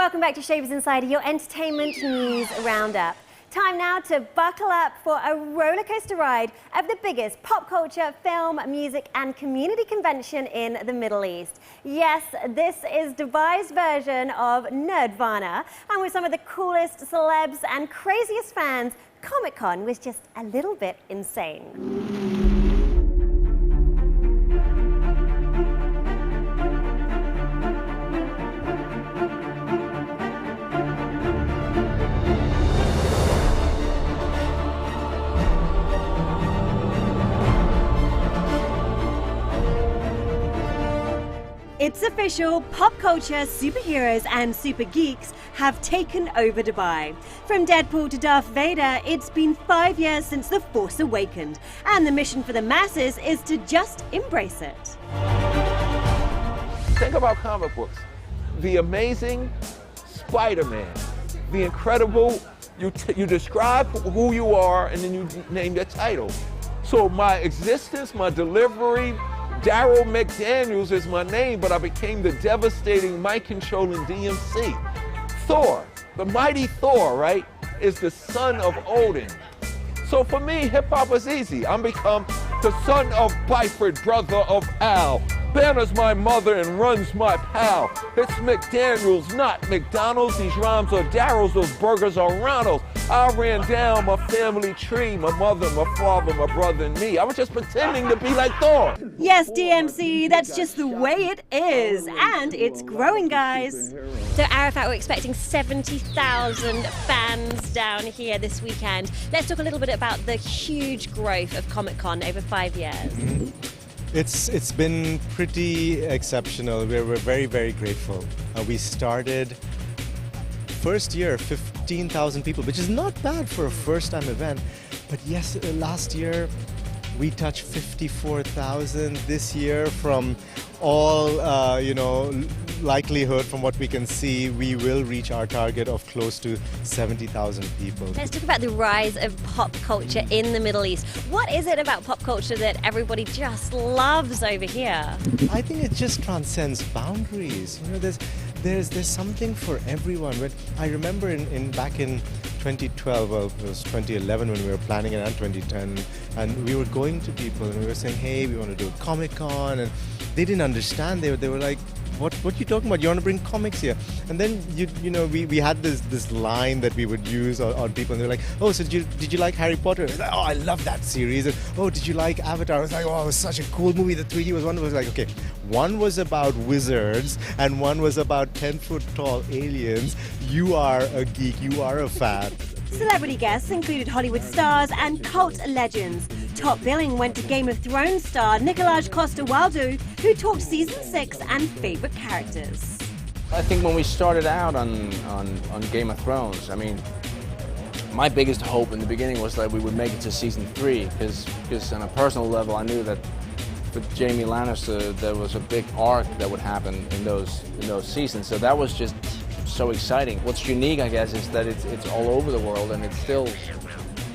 Welcome back to Shavers Insider, your entertainment news roundup. Time now to buckle up for a roller coaster ride of the biggest pop culture, film, music and community convention in the Middle East. Yes, this is Dubai's version of Nerdvana, and with some of the coolest celebs and craziest fans, Comic-Con was just a little bit insane. It's official, pop culture, superheroes and super geeks have taken over Dubai. From Deadpool to Darth Vader, it's been 5 years since The Force Awakened, and the mission for the masses is to just embrace it. Think about comic books. The Amazing Spider-Man, The Incredible, you describe who you are and then you name your title. So my existence, my delivery, Daryl McDaniels is my name, but I became the devastating mic-controlling DMC. Thor, the mighty Thor, right, is the son of Odin. So for me, hip-hop is easy. I'm become the son of Byford, brother of Al. Banner's my mother and runs my pal. It's McDaniels, not McDonald's. These rhymes are Daryl's, those burgers are Ronald's. I ran down my family tree, my mother, my father, my brother, and me. I was just pretending to be like Thor. Yes, DMC, that's just the way it is. And it's growing, guys. So Arafat, we're expecting 70,000 fans down here this weekend. Let's talk a little bit about the huge growth of Comic-Con over 5 years. It's been pretty exceptional. We're very, very grateful. We started first year, 15,000 people, which is not bad for a first-time event. But yes, last year we touched 54,000. This year, from all likelihood, from what we can see, we will reach our target of close to 70,000 people. Let's talk about the rise of pop culture in the Middle East. What is it about pop culture that everybody just loves over here? I think it just transcends boundaries. You know, there's something for everyone. But I remember back in 2012, well, it was 2011 when we were planning it, and 2010, and we were going to people and we were saying, hey, we want to do a Comic-Con, and they didn't understand. They were like, what are you talking about? You want to bring comics here? And then we had this line that we would use on people, and they're like, oh, so did you like Harry Potter? Like, oh, I love that series. And, oh, did you like Avatar? I was like, oh, it was such a cool movie. The 3D was wonderful. I was like, okay, one was about wizards and one was about 10-foot tall aliens. You are a geek. You are a fan. Celebrity guests included Hollywood stars and cult legends. Top billing went to Game of Thrones star Coster-Waldau, who talked season 6 and favorite characters. I think when we started out on Game of Thrones, I mean, my biggest hope in the beginning was that we would make it to season 3, because on a personal level, I knew that with Jaime Lannister, there was a big arc that would happen in those seasons. So that was just so exciting. What's unique, I guess, is that it's all over the world and it's still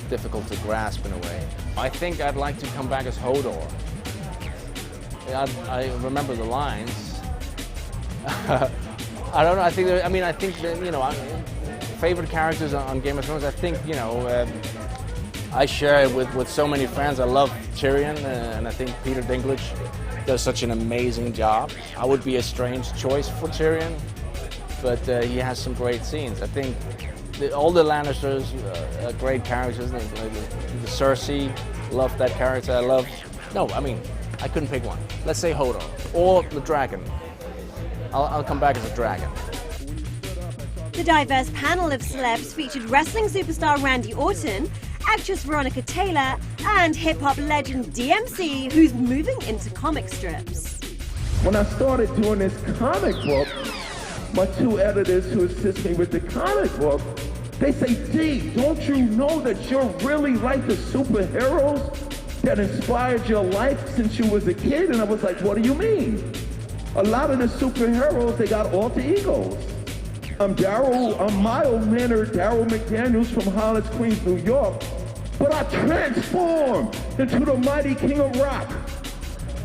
difficult to grasp in a way. I think I'd like to come back as Hodor. I remember the lines. I don't know. I think that, favorite characters on Game of Thrones. I think I share it with so many friends. I love Tyrion, and I think Peter Dinklage does such an amazing job. I would be a strange choice for Tyrion, but he has some great scenes. I think all the Lannisters are great characters. The Cersei, love that character. I couldn't pick one. Let's say Hodor or the dragon. I'll come back as a dragon. The diverse panel of celebs featured wrestling superstar Randy Orton, actress Veronica Taylor, and hip-hop legend DMC, who's moving into comic strips. When I started doing this comic book, my 2 editors who assist me with the comic book, they say, D, don't you know that you're really like the superheroes that inspired your life since you was a kid? And I was like, what do you mean? A lot of the superheroes, they got alter egos. I'm mild-mannered Daryl McDaniels from Hollis, Queens, New York, but I transform into the mighty king of rock.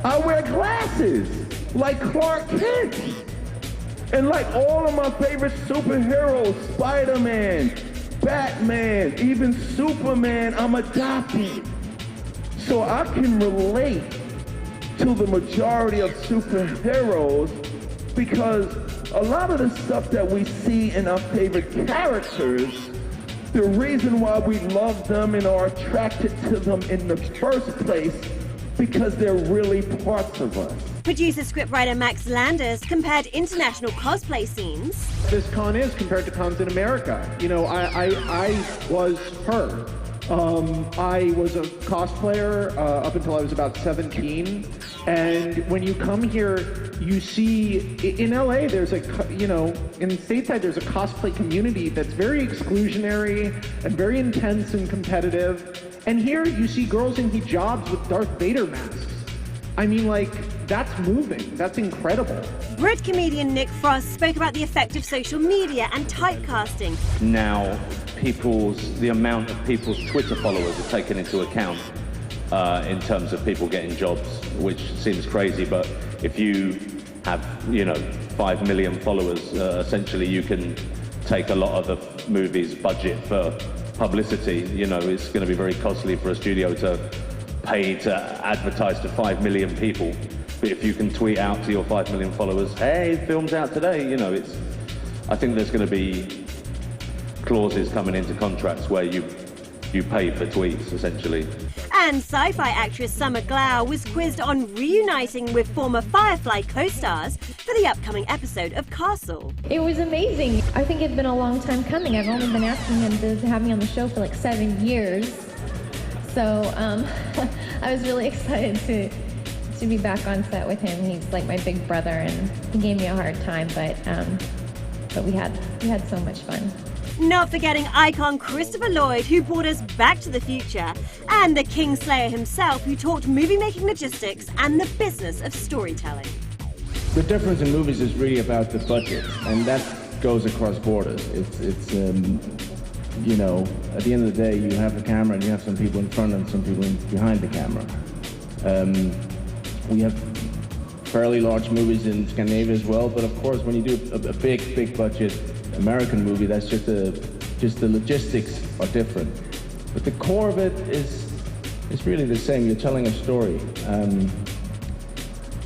I wear glasses like Clark Kent. And like all of my favorite superheroes, Spider-Man, Batman, even Superman, I'm adopted. So I can relate to the majority of superheroes because a lot of the stuff that we see in our favorite characters, the reason why we love them and are attracted to them in the first place, because they're really parts of us. Producer scriptwriter Max Landis compared international cosplay scenes. This con is compared to cons in America. You know, I was her. I was a cosplayer up until I was about 17. And when you come here, you see, in LA, there's in stateside, there's a cosplay community that's very exclusionary and very intense and competitive. And here you see girls in hijabs with Darth Vader masks. I mean, like, that's moving. That's incredible. Brit comedian Nick Frost spoke about the effect of social media and typecasting. Now, the amount of people's Twitter followers are taken into account in terms of people getting jobs, which seems crazy, but if you have, 5 million followers, essentially you can take a lot of the movie's budget for publicity. It's going to be very costly for a studio to pay to advertise to 5 million people. But if you can tweet out to your 5 million followers, hey, film's out today, I think there's going to be clauses coming into contracts where you pay for tweets, essentially. And sci-fi actress Summer Glau was quizzed on reuniting with former Firefly co-stars for the upcoming episode of Castle. It was amazing. I think it's been a long time coming. I've only been asking him to have me on the show for like 7 years. So I was really excited to be back on set with him. He's like my big brother, and he gave me a hard time, but we had so much fun. Not forgetting icon Christopher Lloyd, who brought us Back to the Future, and the Kingslayer himself, who taught movie-making logistics and the business of storytelling. The difference in movies is really about the budget, and that goes across borders. It's at the end of the day, you have the camera and you have some people in front and some people behind the camera. We have fairly large movies in Scandinavia as well, but of course, when you do a big budget American movie, that's just the logistics are different. But the core of it is really the same. You're telling a story.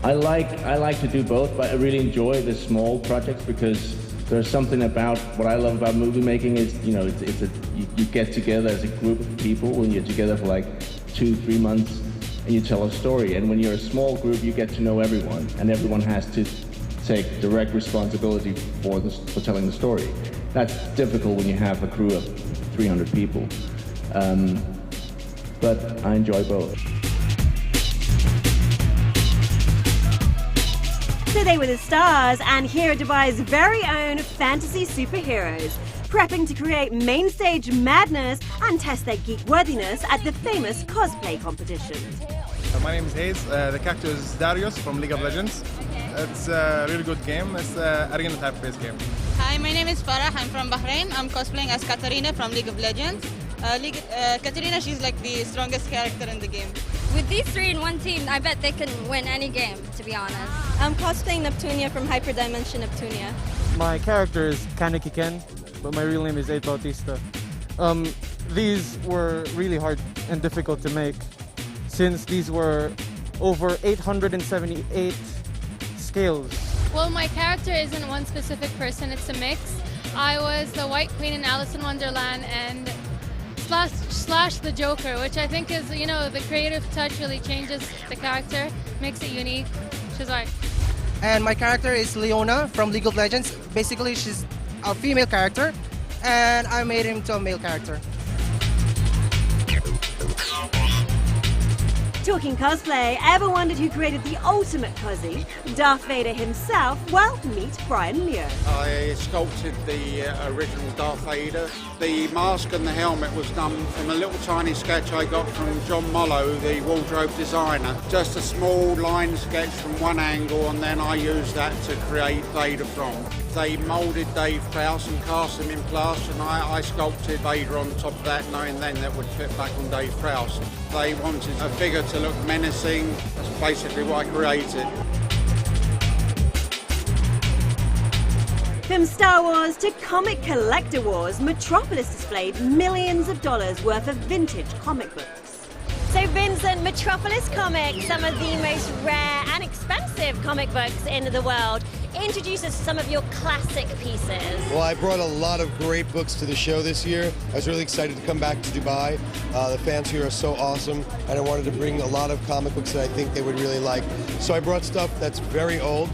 I like to do both, but I really enjoy the small projects because there's something about what I love about movie making is, you get together as a group of people when you're together for like 2-3 months and you tell a story. And when you're a small group, you get to know everyone, and everyone has to take direct responsibility for telling the story. That's difficult when you have a crew of 300 people. But I enjoy both. So they were the stars, and here are Dubai's very own fantasy superheroes, prepping to create main stage madness and test their geek worthiness at the famous cosplay competition. My name is Hayes. The character is Darius from League of Legends. It's a really good game. It's an arena type based game. Hi, my name is Farah. I'm from Bahrain. I'm cosplaying as Katarina from League of Legends. Katarina, she's like the strongest character in the game. With these three in one team, I bet they can win any game, to be honest. I'm cosplaying Neptunia from Hyperdimension Neptunia. My character is Kaneki Ken, but my real name is 8 Bautista. These were really hard and difficult to make, since these were over 878 scales. Well, my character isn't one specific person, it's a mix. I was the White Queen in Alice in Wonderland and slash the Joker, which I think is, the creative touch really changes the character, makes it unique, which is why. And my character is Leona from League of Legends. Basically, she's a female character, and I made him to a male character. Talking cosplay, ever wondered who created the ultimate cozy? Darth Vader himself? Well, meet Brian Muir. I sculpted the original Darth Vader. The mask and the helmet was done from a little tiny sketch I got from John Mollo, the wardrobe designer. Just a small line sketch from one angle, and then I used that to create Vader from. They moulded Dave Prowse and cast him in plaster, and I sculpted Vader on top of that, knowing then that would fit back on Dave Prowse. They wanted a figure to look menacing. That's basically what I created. From Star Wars to comic collector wars, Metropolis displayed millions of dollars worth of vintage comic books. So Vincent, Metropolis Comics, some of the most rare and expensive comic books in the world. Introduce us to some of your classic pieces. Well, I brought a lot of great books to the show this year. I was really excited to come back to Dubai. The fans here are so awesome, and I wanted to bring a lot of comic books that I think they would really like. So I brought stuff that's very old,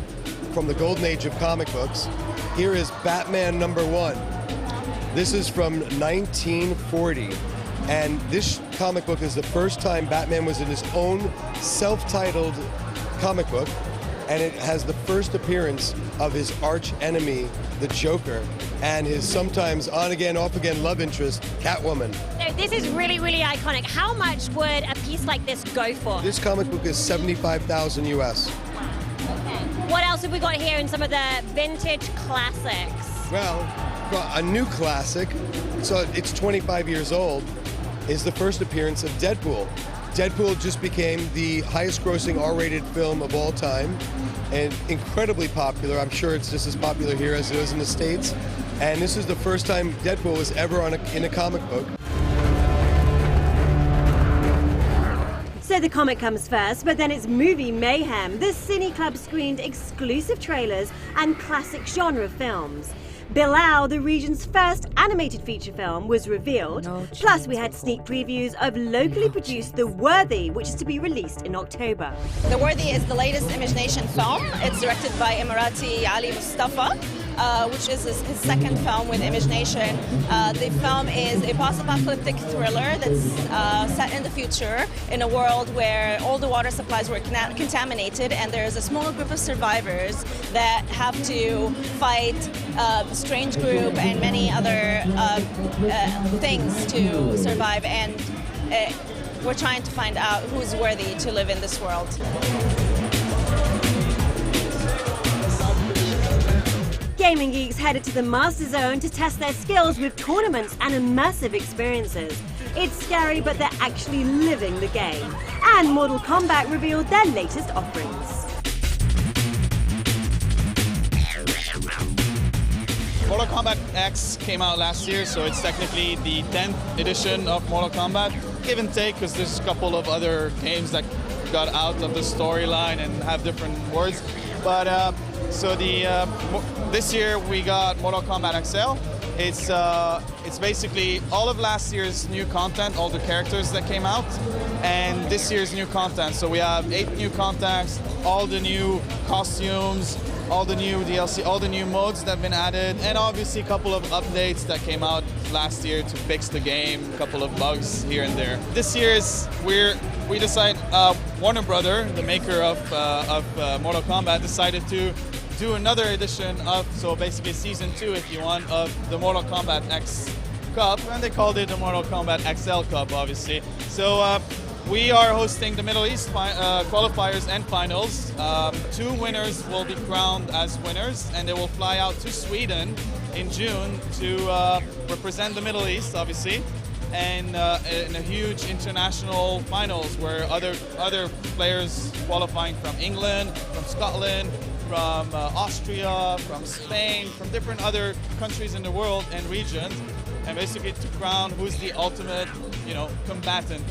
from the golden age of comic books. Here is Batman #1. This is from 1940. And this comic book is the first time Batman was in his own self-titled comic book. And it has the first appearance of his arch enemy, the Joker, and his sometimes on-again, off-again love interest, Catwoman. So this is really, really iconic. How much would a piece like this go for? This comic book is $75,000 US. What else have we got here in some of the vintage classics? Well, a new classic, so it's 25 years old, is the first appearance of Deadpool. Deadpool just became the highest grossing R-rated film of all time and incredibly popular. I'm sure it's just as popular here as it is in the States. And this is the first time Deadpool was ever in a comic book. So the comic comes first, but then it's movie mayhem. The Cine Club screened exclusive trailers and classic genre films. Bilal, the region's first animated feature film, was revealed. Plus, we had sneak previews of locally produced The Worthy, which is to be released in October. The Worthy is the latest Imagination film. It's directed by Emirati Ali Mustafa, which is his second film with Imagination. The film is a post-apocalyptic thriller that's set in the future in a world where all the water supplies were contaminated, and there's a small group of survivors that have to fight a strange group and many other things to survive, and we're trying to find out who's worthy to live in this world. Gaming geeks headed to the Master Zone to test their skills with tournaments and immersive experiences. It's scary, but they're actually living the game. And Mortal Kombat revealed their latest offerings. Mortal Kombat X came out last year, so it's technically the 10th edition of Mortal Kombat. Give and take, because there's a couple of other games that got out of the storyline and have different words. But this year we got Mortal Kombat XL. It's basically all of last year's new content, all the characters that came out, and this year's new content. So we have 8 new contacts, all the new costumes, all the new DLC, all the new modes that have been added, and obviously a couple of updates that came out last year to fix the game, a couple of bugs here and there. This year we decided, Warner Brother, the maker of Mortal Kombat, decided to do another edition of, so basically season 2 if you want, of the Mortal Kombat X Cup, and they called it the Mortal Kombat XL Cup, obviously. So we are hosting the Middle East qualifiers and finals. 2 winners will be crowned as winners, and they will fly out to Sweden in June to represent the Middle East, obviously, and in a huge international finals where other players qualifying from England, from Scotland, from Austria, from Spain, from different other countries in the world and regions, and basically to crown who's the ultimate, combatant.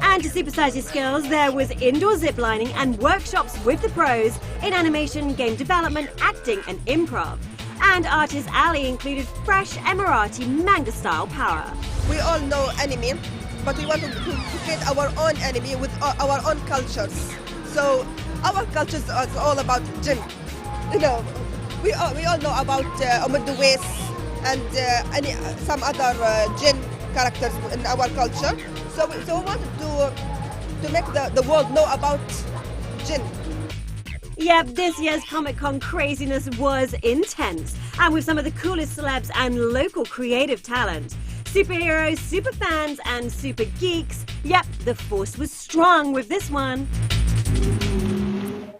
And to supersize your skills, there was indoor ziplining and workshops with the pros in animation, game development, acting, and improv. And Artist Ali included fresh Emirati manga-style power. We all know anime, but we want to create our own anime with our own cultures. So our cultures is all about jinn. We all know about Omudwes and some other jinn characters in our culture. So we wanted to make the world know about jinn. Yep, this year's Comic-Con craziness was intense, and with some of the coolest celebs and local creative talent. Superheroes, super fans, and super geeks. Yep, the force was strong with this one.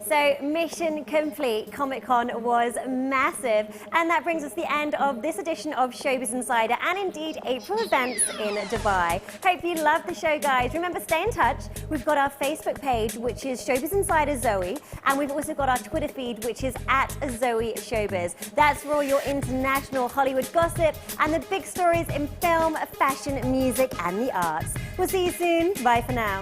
So mission complete. Comic-Con was massive. And that brings us to the end of this edition of Showbiz Insider and indeed April events in Dubai. Hope you loved the show, guys. Remember, stay in touch. We've got our Facebook page, which is Showbiz Insider Zoe. And we've also got our Twitter feed, which is @Zoe Showbiz. That's for all your international Hollywood gossip and the big stories in film, fashion, music, and the arts. We'll see you soon. Bye for now.